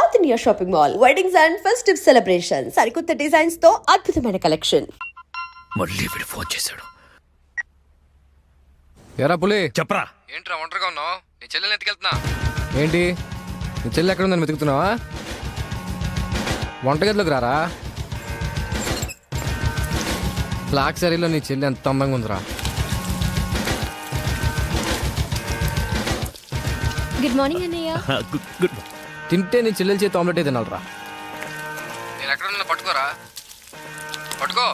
South India shopping mall weddings and festive celebrations సరికొత్త designs తో అద్భుతమైన కలెక్షన్. మళ్ళీ వీడు ఫోన్ చేశాడు. ఎరా పులి చెప్పరా. ఏంట్రా ఒంటరిగా ఉన్నావు? నీ చెల్లెని ఎత్తుకెళ్తున్నా. ఏంటి నీ చెల్లి ఎక్కడ ఉందని వెతుకుతున్నావా? వంటగదిలోకి రారా. బ్లాక్ సారీలో నీ చెల్లి ఎంత అందంగా ఉందిరా. గుడ్ మార్నింగ్ అన్నయ్య. గుడ్. తింటే నీ చెల్లెల చేతి ఆమ్లెట్ తినాలరా. నేను ఎక్కడ ఉన్నా పట్టుకోరా. పట్టుకో.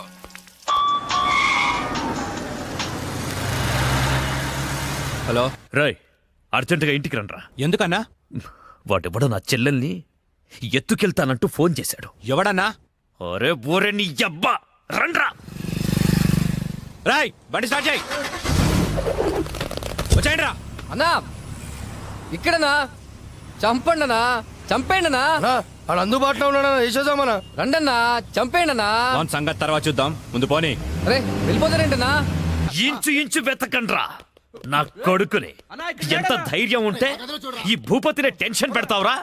హలో రాయ్, అర్జెంటుగా ఇంటికి రండ్రా. ఎందుకన్నా? వాడెవడో నా చెల్లెల్ని ఎత్తుకెళ్తానంటూ ఫోన్ చేశాడు. ఎవడన్నా? అరే బోరే నీ అబ్బా, రండ్రా. రాయ్ బండి స్టార్ట్ చేయి. వచ్చాయండి రా. అన్నా ఇక్కడనా? చంపండి అన్నా, చంపేయండి అన్నా. వాడు అందుబాటులో ఉన్నాడా? వేసేద్దామన్నా. రండన్నా, చంపేయండి అన్నా. లోన్ సంగతి తర్వాత చూద్దాం, ముందు పోనీ. అరే వెళ్ళిపోతారేంటన్నా? ఇంచు ఇంచు వెతకండ్రా నా కొడుకుని. ఎంత ధైర్యం ఉంటే ఈ భూపతిని టెన్షన్ పెడతావురా?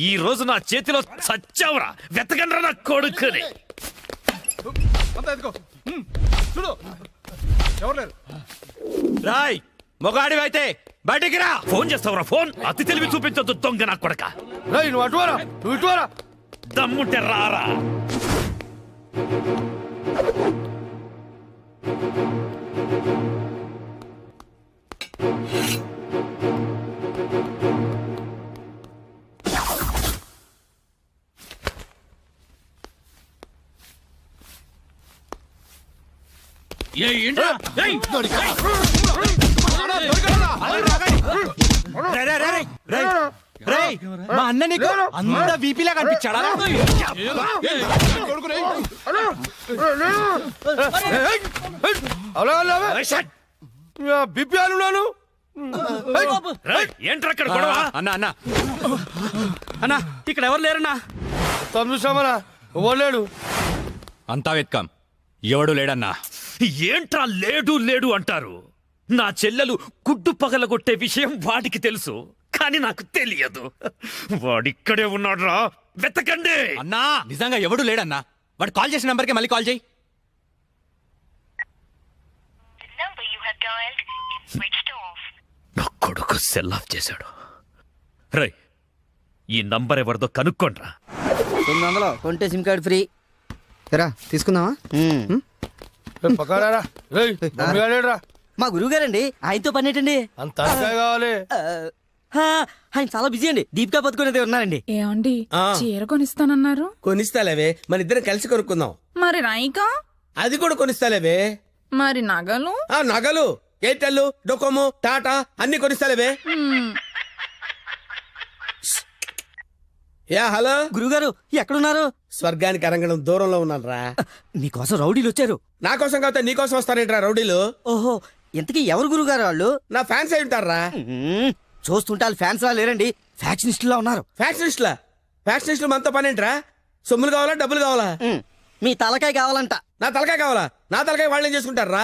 ఈ రోజు నా చేతిలో చచ్చావురా. వెతకండ్రా నా కొడుకుని. రాయ్ మొగాడి అయితే బయటికి రా. ఫోన్ చేస్తావురా ఫోన్? అతి తెలివి చూపించొద్దు దొంగ నా కొడక. రేయ్ నువ్వు అటువారా, నువ్వు ఇటువారా. దమ్ముంటే రారా. మా అన్న నీకు అంత వీపీలా కనిపించాడా? బిపి అనున్నాను. ఏంట్రా అక్కడ గొడవ? అన్న అన్న అన్న ఇక్కడ ఎవరు లేరన్నా? చూసామన్నా, ఇవ్వలేడు. అంతా వెతకాం, ఎవడు లేడన్నా. ఏంట్రా లేడు లేడు అంటారు? నా చెల్లెలు గుడ్డు పగలగొట్టే విషయం వాడికి తెలుసు, కానీ నాకు తెలియదు. వాడిక్కడే ఉన్నాడురా, వెతకండి. అన్నా నిజంగా ఎవడు లేడన్నా. వాడు కాల్ చేసిన నంబర్కి మళ్ళీ కాల్ చేయి. నా కొడుకు సెల్ ఆఫ్ చేశాడు. రై, ఈ నంబర్ ఎవరిదో కనుక్కోండ్రా. 900 కొంటే సిమ్ కార్డ్ ఫ్రీ. ఎరా తీసుకుందామా? పక్కడారా. రేయ్ రా. మా గురువు గారండి, ఆయనతో పని ఏంటండి? అంత కావాలి. ఆయన చాలా బిజీ అండి. దీపికా పదుకునేది ఉన్నారండి. ఏమండి చీర కొనిస్తానన్నారు? కొనిస్తాలేవే, మన ఇద్దరం కలిసి కొనుక్కుందాం. మరి నాయికా? అది కూడా కొనిస్తాలేవే. మరి నగలు? నగలు ఎయిర్టెల్, డొకోమో, టాటా అన్ని కొనిస్తాలేవే. యా హలో గురుగారు ఎక్కడున్నారు? స్వర్గానికి అరంగడం దూరంలో ఉన్నాను రా. మీకోసం రౌడీలు వచ్చారు. నా కోసం కాకపోతే నీ కోసం వస్తారేంట్రా రౌడీలు? ఓహో, ఇంతకీ ఎవరు గురుగారు వాళ్ళు? నా ఫ్యాన్స్ అయి ఉంటారా? చూస్తుంటే వాళ్ళు ఫ్యాన్స్ లా లేరండి, ఫ్యాక్షనిస్టులా ఉన్నారు. ఫ్యాక్షనిస్టులా? ఫ్యాక్షనిస్టులు మనతో పనేంట్రా? సొమ్ములు కావాలా, డబ్బులు కావాలా? మీ తలకాయ కావాలంట. నా తలకాయ కావాలా? నా తలకాయ వాళ్ళు ఏం చేసుకుంటారా?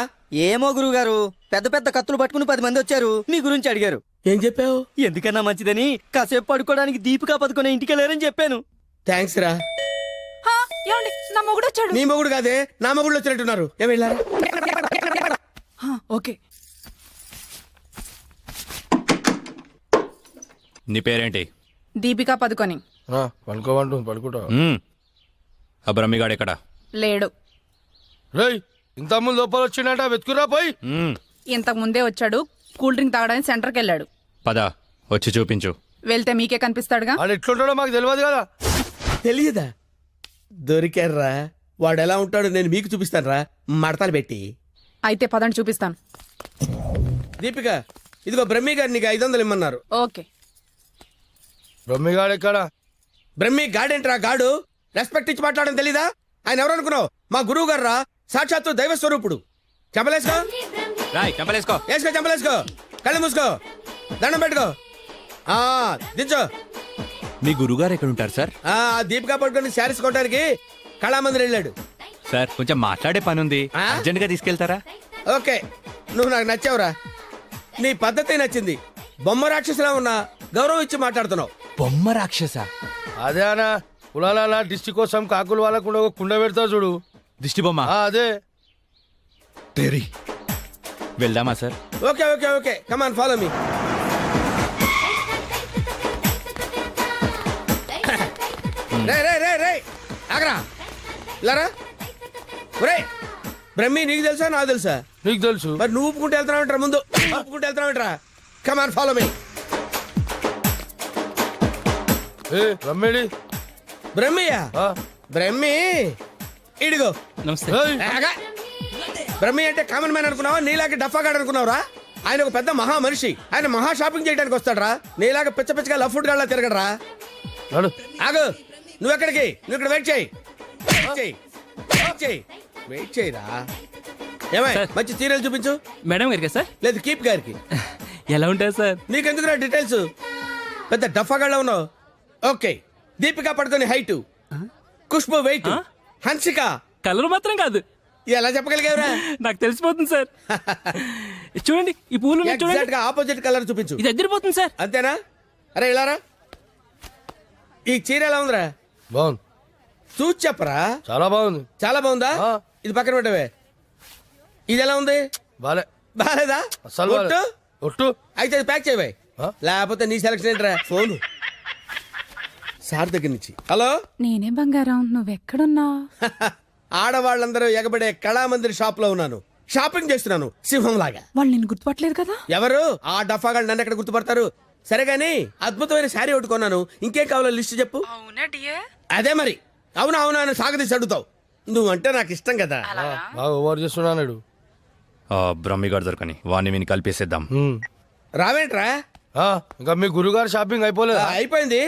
ఏమో గురుగారు, పెద్ద పెద్ద కత్తులు పట్టుకుని 10 మంది వచ్చారు, మీ గురించి అడిగారు. ఏం చెప్పావు? ఎందుకన్నా మంచిదని కాసేపు పడుకోవడానికి దీపికా పదుకునే ఇంటికి వెళ్ళారని చెప్పాను. థ్యాంక్స్ రా. ఏమండి నా మొగుడు వచ్చాడు. నీ మొగుడు కాదే, నా మొగుడు వచ్చినట్టున్నారు. ఏం వెళ్ళారా? ఓకే. నీ పేరేంటి? దీపికా పదుకొని. పడుకోమంటు పడుకుంటా. ఆ బ్రహ్మిగాడు ఎక్కడ? లేడు. రేయ్ ఇంత ముందు లోపల వచ్చిండట, వెతుకురా పోయి. ఇంతకు ముందే వచ్చాడు, కూల్ డ్రింక్ తాగడానికి సెంటర్కి వెళ్ళాడు. పద వచ్చి చూపించు. వెళ్తే మీకే కనిపిస్తాడుగా. వాడు ఎట్లుంటాడో మాకు తెలియదు కదా. తెలియదా? దొరికారా? వాడు ఎలా ఉంటాడో నేను మీకు చూపిస్తాను రా, మడతలు పెట్టి. అయితే పదండి చూపిస్తాను. దీపిక, ఇదిగో బ్రహ్మి గారు నీకు 500 ఇమ్మన్నారు. ఓకే. బ్రహ్మిగాడు ఎక్కడ? బ్రహ్మి గాడేంట్రా గాడు? రెస్పెక్ట్ ఇచ్చి మాట్లాడడం తెలీదా? ఆయన ఎవరు అనుకున్నావు? మా గురువు గారు రా, సాక్షాత్తు దైవ స్వరూపుడు. చెంపలేసుకో. రాయ్ చెంపలేసుకో. వేసుకో, చెంపలేసుకో. కళ్ళు మూసుకో, దండం పెట్టుకో. దించో. మీ గురుగారు ఎక్కడ ఉంటారు సార్? దీపికా పట్టుకొని శారీస్ కొట్టడానికి కళామందిర్ వెళ్ళాడు. సార్ కొంచెం మాట్లాడే పని ఉంది, అర్జెంట్ గా తీసుకెళ్తారా? ఓకే, నువ్వు నాకు నచ్చావురా. నీ పద్ధతి నచ్చింది. బొమ్మ రాక్షసులా ఉన్నా గౌరవం ఇచ్చి మాట్లాడుతున్నావు. బొమ్మ రాక్షస? అదే అన్న కులాల దిష్టి కోసం కాకులు వాళ్ళకుండా ఒక కుండ పెడతావు చూడు. దిష్టి బొమ్మ అదే. టెరీ వెళ్దామా sir? Okay okay okay come on follow me. రే రే రే రే ఆగరా ఇలారా. ఒరే బ్రహ్మి నీకు తెలుసా నాకు తెలుసా? నీకు తెలుసు. మరి నువ్వు ఊపుకుంటూ వెళ్తున్నావు ముందు ఊపుకుంటూ వెళ్తున్నావు. Come on follow me. ఏ రమ్మేడి. బ్రహ్మియా? బ్రహ్మి ఇడిగో. నమస్తే. ఆగా. బ్రహ్మి అంటే కామన్ మ్యాన్ అనుకున్నావా? నీలాగే డఫాగాడు అనుకున్నావురా? ఆయన ఒక పెద్ద మహా మనిషి. ఆయన మహా షాపింగ్ చేయడానికి వస్తాడరా. నీలాగా పిచ్చ పిచ్చగా లవ్ ఫుడ్ గాళ్ళ తిరగడరా. నడు. ఆగు. నువ్వు ఎక్కడికి? నువ్వు ఇక్కడ వెయిట్ చేయి. వెయిట్ చేయరా. ఏమై మంచి చీరలు చూపించు. మేడం గారికి సార్? లేదు కీప్ గారికి. ఎలా ఉంటాయి సార్? నీకెందుకురా డీటెయిల్స్? పెద్ద డఫాగాళ్ళ ఉన్నావు. Okay. Deepika Padukone height, Khushbu weight, Hansika colour మాత్రం కాదు. ఎలా చెప్పగలిగావురా? నాకు తెలిసిపోతుంది సార్. చూడండి ఈ పూలు చూడండి. ఎగ్జాక్ట్ గా ఆపోజిట్ కలర్ చూపించు. ఇది ఎదిరిపోతుంది సార్. అంతేనా? అరే ఇలారా. ఈ చీర ఎలా ఉందిరా? బాగుంది. చూసి చెప్పరా. చాలా బాగుంది. చాలా బాగుందా? ఆ. ఇది పక్కన పెట్టవే. ఇది ఎలా ఉంది? బాలే. బాలేదా? అసలు బాలే. ఒట్టు? ఒట్టు. అయితే అది ప్యాక్ చేయవే. ఆ? లేకపోతే నీ సెలక్షన్ ఏంట్రా? ఫోను సార్ దగ్గర నుంచి. హలో. నేనే బంగారం నువ్వెక్కడున్నావు? ఆడవాళ్ళందరూ ఎగబడే కళామందిర్ షాప్ లో ఉన్నాను. షాపింగ్ చేస్తున్నాను సింహం లాగా. వాళ్ళు నేను గుర్తుపట్టలేదు కదా. ఎవరు? ఆ డఫాగాళ్ళు నన్ను ఎక్కడ గుర్తుపడతారు? సరే గానీ అద్భుతమైన శారీ ఒకటి కొన్నాను. ఇంకేం కావాలో లిస్ట్ చెప్పు. అదే మరి. అవునా అవునా అని సాగదీసి అడుగుతావు. నువ్వంటే నాకు ఇష్టం కదా. బాగా ఓవర్ చేస్తున్నాడు. బ్రహ్మిగాడు దొరకని వాడిని విని కలిపేసేద్దాం. రావేంట్రా? ఇంకా మీ గురుగారు షాపింగ్ అయిపోలేదు? అయిపోయింది.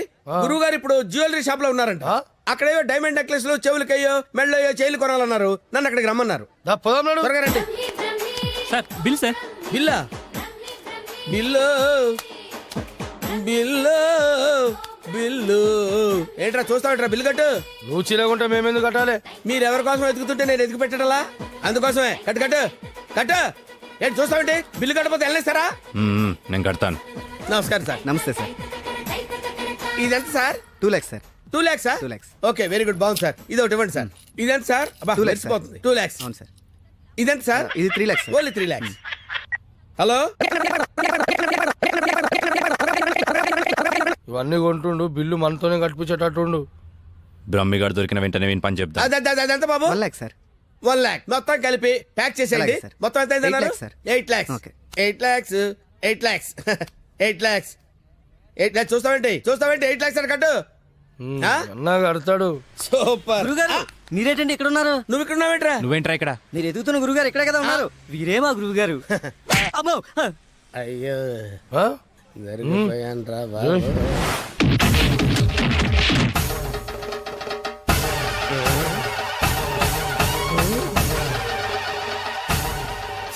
గురువు గారు ఇప్పుడు జ్యువెలరీ షాప్ లో ఉన్నారంట. అక్కడేవో డైమండ్ నెక్లెస్ లు, చెవులకయ్యో, మెళ్ళయ్యో, చైలు కొనాలన్నారు. నన్ను అక్కడికి రమ్మన్నారు. త్వరగా రండి. Sir bill sir. బిల్లా? బిల్లు బిల్లు బిల్లు ఏంట్రా చూస్తావుట్రా? బిల్లు కట్టు. నువ్వు చీలకుంటే మేమెందుకు కట్టాలి? మీరెవరి కోసం ఎదుగుతుంటే నేను ఎదుగు పెట్టడలా? అందుకోసమే. కట్టు కట్టు కట్టు. ఏంటి చూస్తావంటే? బిల్లు కట్టపోతే వెళ్ళేస్తారా? నేను కడతాను. నమస్కారం సార్. నమస్తే సార్. ఇదెంత sir? 2 lakhs sir. 2 lakhs sir? 2 lakhs. Okay very good. బాగుంది సార్. ఇది ఒకటి ఇవ్వండి సార్. ఇదెంత సార్? 2 lakhs sir. 2 lakhs. అవును సార్. ఇదెంత సార్? ఇది 3 lakhs sir. Only 3 lakhs. Hello. ఇవన్నీ కొంటుండు, బిల్లు మనతోనే కట్టించేటట్టుండు. బ్రహ్మిగాడు దొరికిన వెంటనే విని పని చెప్తా. అదంత బాబు? 1 lakh సార్. 1 lakh మొత్తం కలిపి ప్యాక్ చేసేయండి. అలాగే సార్. మొత్తం ఎంత 8 lakhs sir. 8 lakhs. Okay. 8 lakhs. 8 lakhs. 8 lakhs. 8 lakhs. చూస్తావేంటి 8 lakhs అని కట్టు. ఆ? అన్నా కడతాడు. సూపర్. గురుగారు మీరేటండి ఇక్కడ ఉన్నారు? నువ్వు ఇక్కడ ఉన్నావేంట్రా? నువ్వేంట్రా ఇక్కడ? మీరు ఎదుగుతున్న గురుగారు ఇక్కడే కదా ఉన్నారు. వీరే మా గురుగారు. అమ్మో. అయ్యో ఆ? జరిగిపోయానురా బాబు.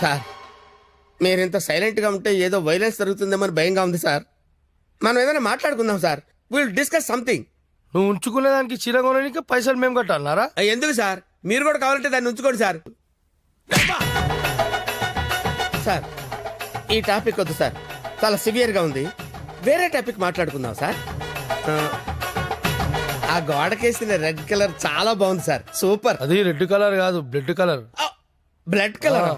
సార్ మీరింత సైలెంట్ గా ఉంటే ఏదో వైలెన్స్ జరుగుతుందేమో భయంగా ఉంది సార్. మనం ఏదైనా మాట్లాడుకుందాం సార్. Will discuss something. నువ్వు ఉంచుకునే దానికి చీర కొనడానికి పైసలు మేము కట్టాలన్నారా? ఎందుకు సార్? మీరు కూడా కావాలంటే దాన్ని ఉంచుకోండి సార్. సార్ ఈ టాపిక్ వద్దు సార్. చాలా సివియర్ గా ఉంది. వేరే టాపిక్ మాట్లాడుకుందాం సార్. ఆ గోడకేసిన రెడ్ కలర్ చాలా బాగుంది సార్. సూపర్. అది రెడ్ కలర్ కాదు, బ్లడ్ కలర్. Blood colour.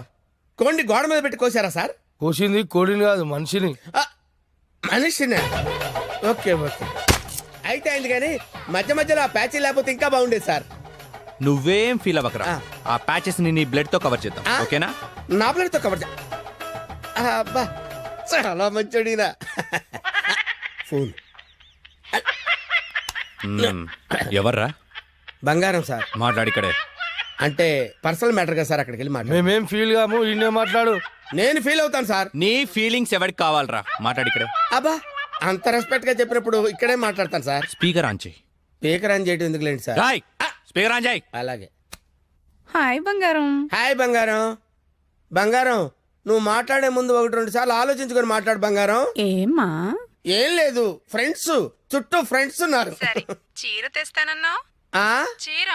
కోండి గోడ మీద పెట్టి కోసారా సార్? కోసింది కోడిని కాదు, మనిషిని. మనిషినే. ఓకే ఓకే అయితే అయింది. కానీ మధ్య మధ్యలో ఆ ప్యాచీ లేకపోతే ఇంకా బాగుండేది సార్. నువ్వేం ఫీల్ అవ్వకరా. ఆ ప్యాచెస్ ని నీ బ్లడ్ తో కవర్ చేద్దాం. ఓకేనా? నా ప్లేట్తో కవర్ అబ్బా చాలా మంచోడినా. ఫోన్ ఎవర్రా? బంగారం సార్. మాట్లాడిక్కడే. అంటే పర్సనల్ మ్యాటర్ కదా సార్. అక్కడికి వెళ్ళి మాట్లాడు. మేమేం ఫీల్ కాము, ఈయనే మాట్లాడు. నేను ఫీల్ అవుతాను సార్. నీ ఫీలింగ్స్ ఎవరికి కావాలరా? మాట్లాడిక్కడే. అబ్బా అంత రెస్పెక్ట్ గా చెప్పినప్పుడు ఇక్కడే మాట్లాడతాను సార్. స్పీకర్ ఆన్ చేయి. స్పీకర్ ఆన్ చేయడం ఎందుకు లేండి సార్? రాయ్ స్పీకర్ ఆన్ చేయి. అలాగే. హాయ్ బంగారం. హాయ్ బంగారం. బంగారం నువ్వు మాట్లాడే ముందు 1-2 సార్లు ఆలోచించుకొని మాట్లాడు బంగారం. ఏమ్మా? ఏం లేదు, ఫ్రెండ్స్ చుట్టూ ఫ్రెండ్స్ ఉన్నారు. చీర తెస్తానన్నా? ఆ చీర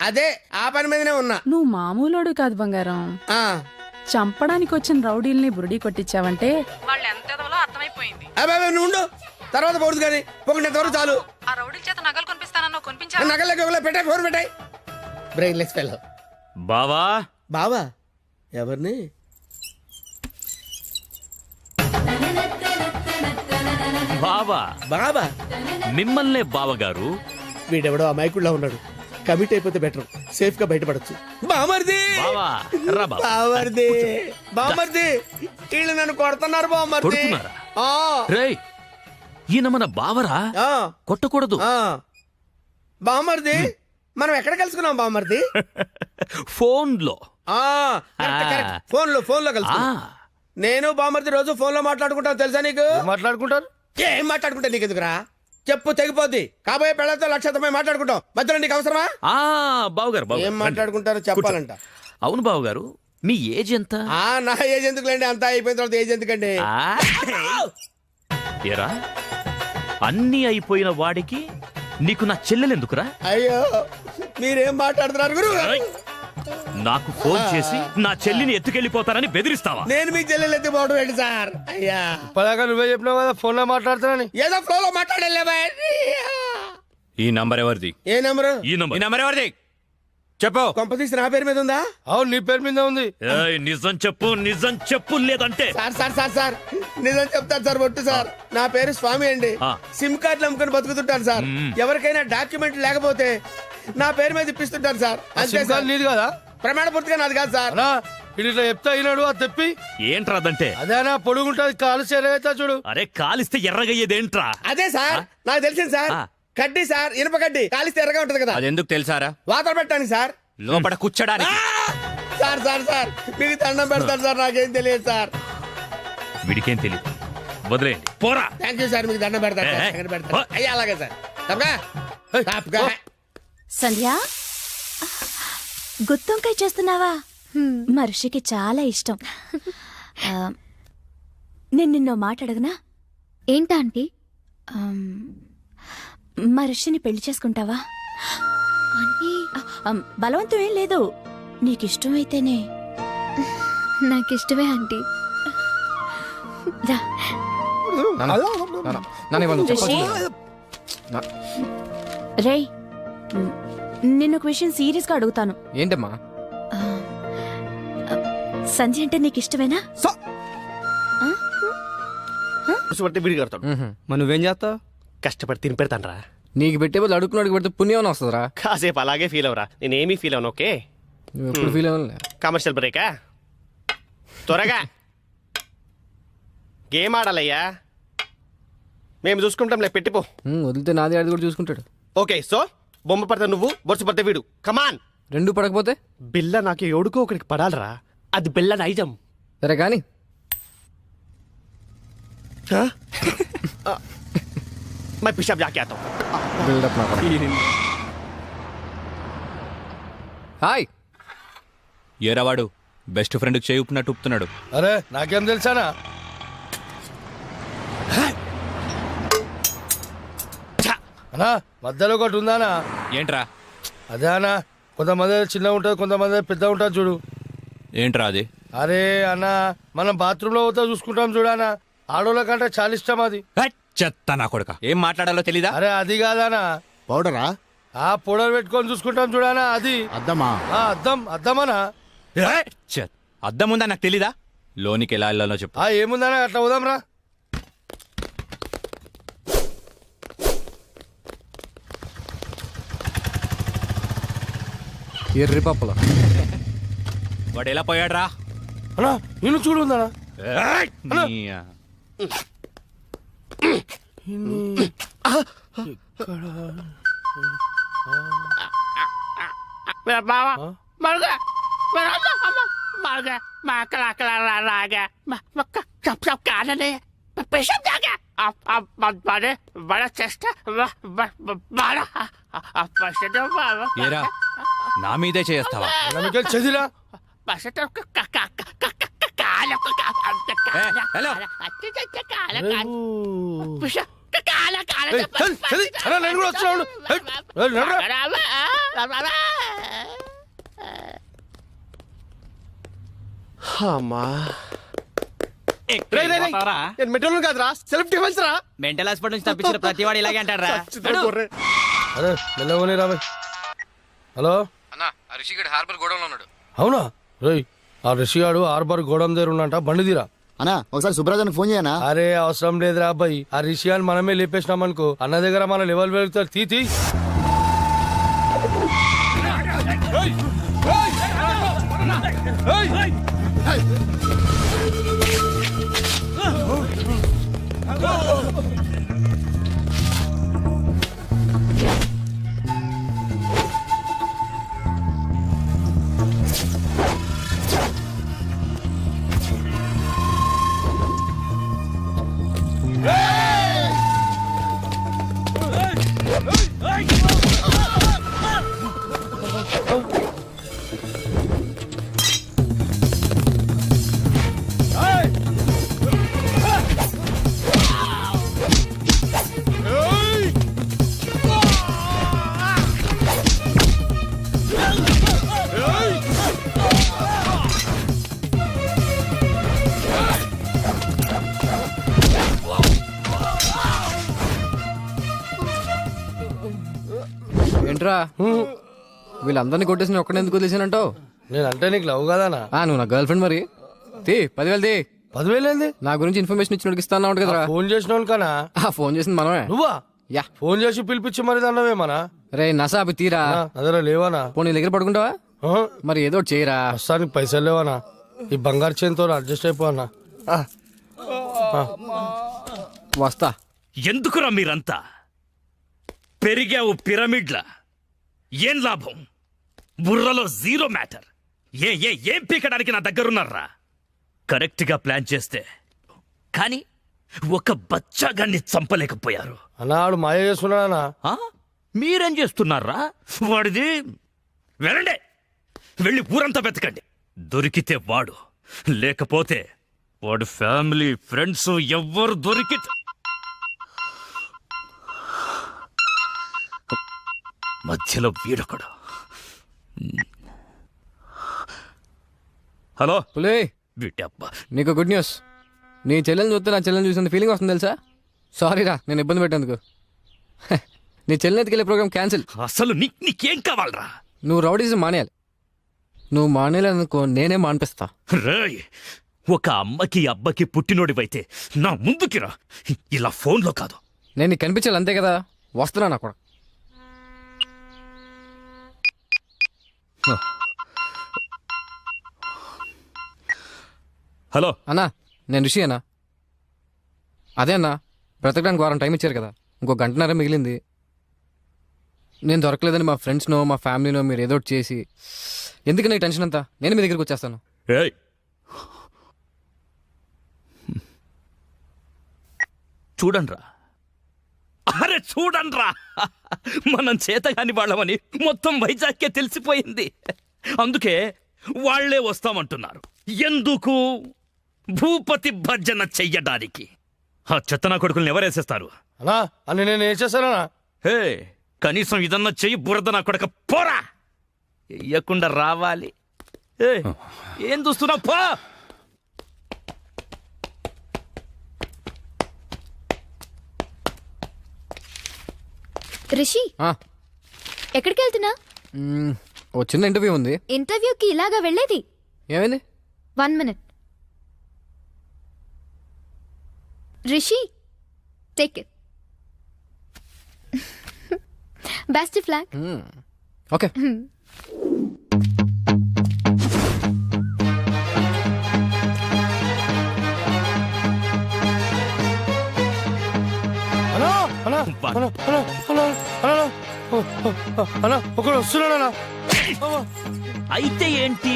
అదే ఆ పని మీదనే ఉన్నా. నువ్వు మామూలోడు కాదు బంగారం. ఆ చంపడానికి వచ్చిన రౌడీల్ని బురుడి కొట్టించావంటే వాళ్ళు ఎంత అర్థమైపోయింది. అబ్బాయి నువ్వు ఉండు. తర్వాత పోదు కానీ పొగినంత వరకు చాలు. ఆ రౌడీ చేత నగలు కొనిపిస్తానన్నా కొనిపించా. నగలకి పెట్టాయి, ఫోన్ పెట్టాయి. Brainless fellow. బావా బావా ఎవరిని? బావా బాబా మిమ్మల్నే బావగారు. వీడెవడో అమాయకుడిలా ఉన్నాడు. కమిట్ అయిపోతే బెటర్, సేఫ్ గా బయటపడచ్చు. బామర్ది బావా రా బావా. బామర్ది బామర్ది వీళ్ళు నన్ను కొడుతున్నారు బామర్ది. కొడుతున్నారా? ఆ, రేయ్ ఈయన మన బావరా, ఆ, కొట్టకూడదు. ఆ. బామర్ది మనం ఎక్కడ కలుసుకున్నాం బామర్ది? ఫోన్ లో. ఆ, కరెక్ట్, కరెక్ట్. ఫోన్ లో కలుసుకున్నాం. నేను బామర్ది రోజు ఫోన్ లో మాట్లాడుకుంటాను, తెలుసా నీకు? మాట్లాడుకుంటారు. ఏం మాట్లాడుకుంటా నీకు ఎందుకురా? చెప్పు తెగిపోద్ది. కాబోయే పెళ్ళతో లక్షతమై మాట్లాడుకుంటాం. మధ్యలో నీకు అవసరమా? ఆ బావగారు బావగారు, ఏం రండి. మాట్లాడుకుంటారో చెప్పాలంట. అవును బావగారు, మీ ఏజ్ ఎంత? ఆ, నా ఏజ్ ఎందుకులేండి, అంతా అయిపోయిన తర్వాత ఏజ్ ఎందుకండి? ఆ, ఏరా అన్నీ అయిపోయిన వాడికి నీకు నా చెల్లెలెందుకురా? అయ్యో మీరేం మాట్లాడుతున్నారు గురు? నాకు ఫోన్ చేసి నా చెల్లిని ఎత్తుకెళ్ళిపోతారని బెదిరిస్తావా? నేను మీ చెల్లెలు ఎత్తిపోవడం ఏంటి సార్? అయ్యా పదాక నువ్వే చెప్పినావు కదా ఫోన్ లో మాట్లాడుతానని. ఏదో ఫ్లో లో మాట్లాడలేవా? ఈ నంబర్ ఎవరిది? ఏ నెంబరు? ఈ ఈ నంబర్. నంబర్ ఎవరిది చెప్పు. కొంపతీసి నా పేరు మీద ఉందా? అవును నీ పేరు మీద ఉంది. ఏయ్, నిజం చెప్పు, నిజం చెప్పు, లేదంటే సార్ సార్ సార్ సార్ నిజం చెప్తాను సార్, ఒట్టు సార్. నా పేరు స్వామి అండి. ఆ. సిమ్ కార్డులు అమ్ముకొని బతుకుతుంటాను సార్. ఎవరికైనా డాక్యుమెంట్ లేకపోతే నా పేరు మీద ఇప్పిస్తుంటాను సార్. అంతే సిమ్ సార్. కార్డు నీది కదా ప్రమాణ పూర్తిగా నాది కాదు సార్. అనా ఇది ఇట్లా చెప్తా అయినాడు అది తెప్పి. ఏంట్రాదంటే? అదేనా పొడుగుంటది కాలు చేరవుతా చూడు. అరే కాలిస్తే ఎర్రగయ్యేదేంట్రా? అదే సార్ నాకు తెలిసింది సార్. ఆ. కడ్డీ సార్, ఇనుప కడ్డీ కాలిస్తే ఎర్రగా ఉంటది కదా, అది ఎందుకు తెలుసారా? వాతలు పెట్టాను సార్. లోపల కూర్చోడానికి. సార్ సార్ సార్ మీకు దండం పెడతాను సార్, నాకేం తెలియదు సార్. వీడికేం తెలియదు, వదిలేయండి. పోరా. థ్యాంక్ యూ సార్, మీకు దండం పెడతాను సార్. ఏ, ఏ. దండం పెడతాను. అయ్యా అలాగే సార్. తప్పగా తప్పగా. సంధ్య గుత్తొంకాయ చేస్తున్నావా? మనిషికి చాలా ఇష్టం. నేను నిన్నో మాట అడగనా? ఏంటా ఆంటీ? మనిషిని పెళ్లి చేసుకుంటావా? బలవంతం ఏం లేదు, నీకిష్టమైతేనే. నాకిష్టమే ఆంటీ. రా. రిషి. రేయ్ నిన్న ఒక విషయం సీరియస్ గా అడుగుతాను. ఏంటమ్మా? సంధ్య అంటే నీకు ఇష్టమేనా? మరి నువ్వేం చేస్తావు? కష్టపడి తిని పెడతానరా. నీకు పెట్టే బదులు అడుక్కున్నాడికి పెడితే పుణ్యం వస్తుందిరా. కాసేపు అలాగే ఫీల్ అవరా, నేనేమీ ఫీల్ అవను. ఓకే నువ్వు ఎప్పుడు ఫీల్ అవ్వలే. కమర్షియల్ బ్రేకా? త్వరగా గేమ్ ఆడాలయ్యా, మేము చూసుకుంటాంలే, పెట్టిపో. వదిలితే నాది ఆడి కూడా చూసుకుంటాడు. ఓకే సో బొమ్మ పడితే నువ్వు, బొరుసు పడితే వీడు. కమాన్. రెండు పడకపోతే బిల్ల నాకు ఎవడుకో ఒకడికి పడాలరా, అది బిల్ల నైజం. సరే కానీ मैं पिशाब जाके आता हूँ. బిల్డప్ నా హాయ్. ఏరావాడు బెస్ట్ ఫ్రెండ్కి చేయి ఉప్పినట్టు ఉప్పుతున్నాడు. అరే నాకేం తెలుసానా? అనా మధ్యలో ఒకటి ఉందానా? ఏంట్రా? అదే అనా, కొంతమంది చిన్న ఉంటుంది, కొంతమంది పెద్ద ఉంటుంది చూడు. ఏంట్రా అది? అరే అన్న, మనం బాత్రూమ్ లో పోతా చూసుకుంటాం చూడనా, ఆడోళ్ళ కంటే చాలా ఇష్టం అది. హట్, చెత్త నా కొడుక. ఏం మాట్లాడాలో తెలీదా? అరే అది కాదానా, పౌడరా? ఆ పౌడర్ పెట్టుకొని చూసుకుంటాం చూడనా, అది అద్దమా? అద్దమనా. చెత్త. అద్దం ఉందా నాకు తెలీదా? లోనికి ఎలా వెళ్ళాలో చెప్పు. ఏముందనా, అట్లా పోదాం రా. ఎర్రి పప్పులో వాడు ఎలా పోయాడ్రా? అన్నా నిన్ను చూడు ఉందనా. मेरा बाबा मर गया, मेरा अम्मा मर गया, मैं अकेला अकेला रह गया, मैं सब कारण है, मैं पेशेंट जा गया. अब बड़े बड़ा चेस्ट बड़ा पेशेंट ఏరా నా మీదే చేస్తావా? నమ్మకం చదిరా. पेशेंट నేను కూడా వచ్చినాడు. అమ్మా నేను మెట్రోలు కాదురా సెల్ఫ్ డిఫెన్స్ రా. మెంటల్ హాస్పిటల్ నుంచి తప్పించిన ప్రతి వాడు ఇలాగే అంటాడు రా. అరే మెల్లగోని రాబాయ్. హలో అన్న రిషిగడ్ హార్బర్ గోడంలో ఉన్నాడు. అవునా రేయ్, ఆ రిషిగాడు ఆర్బర్ గోడం దగ్గర ఉన్నంట, బండి తీరా. అన్నా ఒకసారి సుబ్రాజానికి ఫోన్ చేయనా? అరే అవసరం లేదురా అబ్బాయి, ఆ రిషిగాని మనమే లేపేసినాం అనుకో, అన్న దగ్గర మన లెవెల్ వెళ్తారు. తీ ఏంట్రా వీళ్ళందరినీ కొట్టేసి ఒక్కడ ఎందుకు వదిలేసానంటావు? నేనంటే నీకు లవ్ కదానా? నువ్వు నా గర్ల్ ఫ్రెండ్ మరి. తీ 10,000 తీ. 10,000 ఏంది? నా గురించి ఇన్ఫర్మేషన్ ఇచ్చినోడికి ఇస్తాను కదరా. ఫోన్ చేసినావు కనా? ఫోన్ చేసింది మనమే. నువ్వా? యా. ఫోన్ చేసి పిలిపించి మరి దాన్నవేమనా? రే నసా అవి తీరా. అదరా లేవానా? ఫోన్ నీ దగ్గర పడుకుంటావా? మరి ఏదో ఒకటి చేయరా. ప్రస్తుతానికి పైసలు లేవానా? ఈ బంగారు చేతితో అడ్జస్ట్ అయిపోనా? వస్తా. ఎందుకురా మీరంతా పెరిగావు పిరమిడ్ల? ఏం లాభం? బుర్రలో జీరో మ్యాటర్. ఏం పీకడానికి నా దగ్గరున్నారా? కరెక్ట్ గా ప్లాన్ చేస్తే కానీ ఒక బచ్చాగాన్ని చంపలేకపోయారు. అన్నాడు మాయ చేస్తున్నానా? ఆ? మీరేం చేస్తున్నారా? వాడిది వెళ్ళండి, వెళ్ళి ఊరంతా వెతకండి. దొరికితే వాడు, లేకపోతే వాడు ఫ్యామిలీ ఫ్రెండ్స్ ఎవ్వరు దొరికితే మధ్యలో వీడొకడు. హలో పులే, వీటబ్బా, నీకు గుడ్ న్యూస్. నీ చెల్లెని చూస్తే నా చెల్లెని చూసిన ఫీలింగ్ వస్తుంది తెలుసా? సారీరా నేను ఇబ్బంది పెట్టేందుకు. నీ చెల్లెని ఎత్తుకెళ్ళే ప్రోగ్రామ్ క్యాన్సిల్. అసలు నీకేం కావాలరా? నువ్వు రౌడీజం మానేయాలి. నువ్వు మానేయాలనుకో నేనే మానిపిస్తా. రేయ్, ఒక అమ్మకి అబ్బకి పుట్టినోడివైతే నా ముందుకిరా, ఇలా ఫోన్లో కాదు. నేను నీకు కనిపించాలి అంతే కదా. వస్తున్నా నా కూడా. హలో అన్నా, నేను రిషి అన్నా. అదే అన్నా, బ్రతకడానికి వారం టైం ఇచ్చారు కదా, ఇంకో గంటన్నర మిగిలింది. నేను దొరకలేదని మా ఫ్రెండ్స్నో మా ఫ్యామిలీనో మీరు ఏదో ఒకటి చేసి, ఎందుకు నాకు టెన్షన్ అంతా, నేను మీ దగ్గరికి వచ్చేస్తాను. ఏయ్, చూడండ్రా, అరే చూడండ్రా, మనం చేతగాని వాళ్ళమని మొత్తం వైజాగ్కే తెలిసిపోయింది. అందుకే వాళ్లే వస్తామంటున్నారు. ఎందుకు? భూపతి భర్జన చెయ్యడానికి. ఆ చెత్తనా కొడుకుల్ని ఎవరేసేస్తారు? అన్నా అని నేను ఏం చేశానా? హే, కనీసం ఇదన్నా చెయ్యి, బురద నా కొడక పోరా. ఎయ్యకుండా రావాలి. ఏం చూస్తున్నావు? పో. రిషి, ఎక్కడికి వెళ్తున్నా? ఓ చిన్న ఇంటర్వ్యూ ఉంది. ఇంటర్వ్యూకి ఇలాగా వెళ్ళేది? ఏమైంది? 1 minute. Rishi, take it. Best flag. Okay. అన్నా ఒకడు వస్తున్నాడా? అయితే ఏంటి?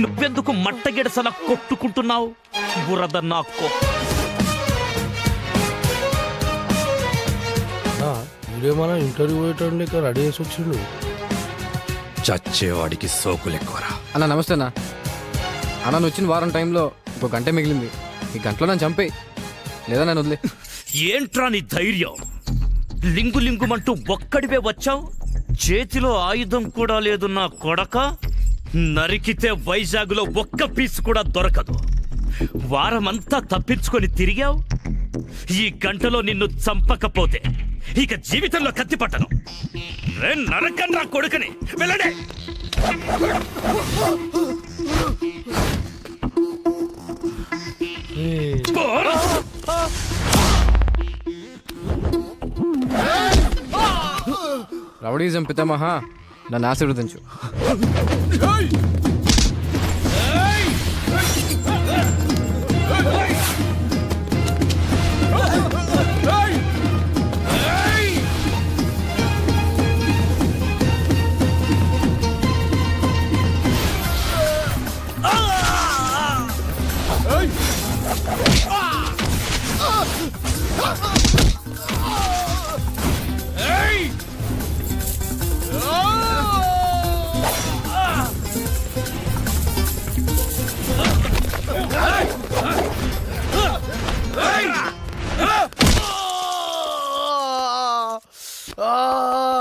నువ్వెందుకు మట్టగిడసలా కొట్టుకుంటున్నావు? బురద నాకు. వీడేమన్నా ఇంటర్వ్యూ పోయేటండి, ఇక్కడ రెడీ చేసి వచ్చిండు. చచ్చేవాడికి సోకులెక్కువరా. అన్న నమస్తే అన్న. అన్న నువ్వు వచ్చిన వారం టైంలో ఇంకో గంట మిగిలింది. ఈ గంటలో నన్ను చంపేయి, లేదా నన్ను వదిలే. ఏంట్రా నీ ధైర్యం? లింగు లింగుమంటూ ఒక్కడివే వచ్చావు. చేతిలో ఆయుధం కూడా లేదు నా కొడక. నరికితే వైజాగ్లో ఒక్క పీస్ కూడా దొరకదు. వారమంతా తప్పించుకొని తిరిగావు. ఈ గంటలో నిన్ను చంపకపోతే ఇక జీవితంలో కత్తి పట్టను. నరకన్నా కొడుకని వెళ్ళడే. రౌడీజం పితామహ, నన్ను ఆశీర్వదించు.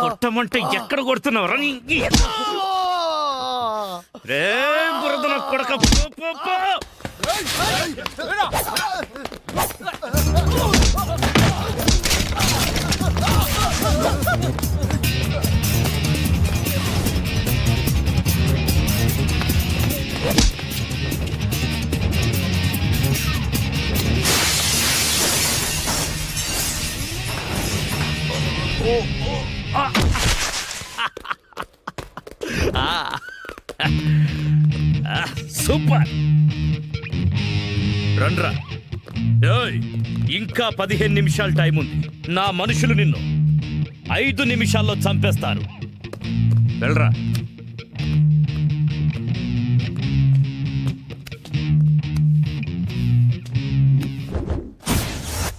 కొట్టమంటే ఎక్కడ కొడుతున్నావు రా? రే బురదన కొడక, పో, పో, పో. సూపర్. రండ్రా. ఏయ్, ఇంకా 15 నిమిషాలు టైం ఉంది. నా మనుషులు నిన్ను 5 నిమిషాల్లో చంపేస్తారు. వెళ్ళరా.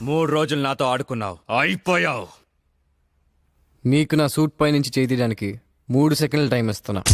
మూడు రోజులు నాతో ఆడుకున్నావు, అయిపోయావు. నీకు నా సూట్ పై నుంచి చేయి తీయడానికి 3 సెకండ్ల టైం ఇస్తున్నా.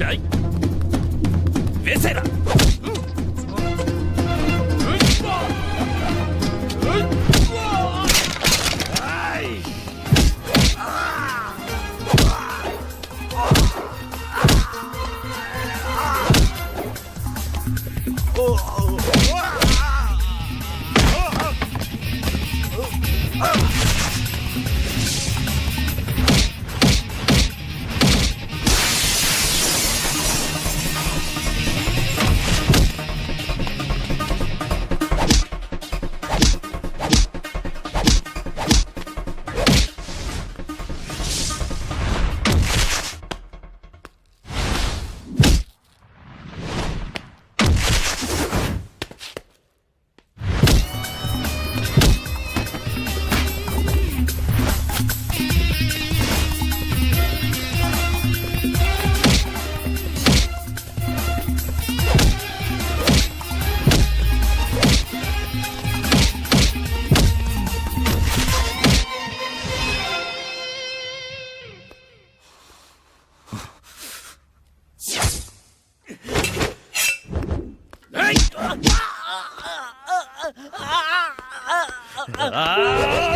ఏయ్, వేసేరా. ఏయ్.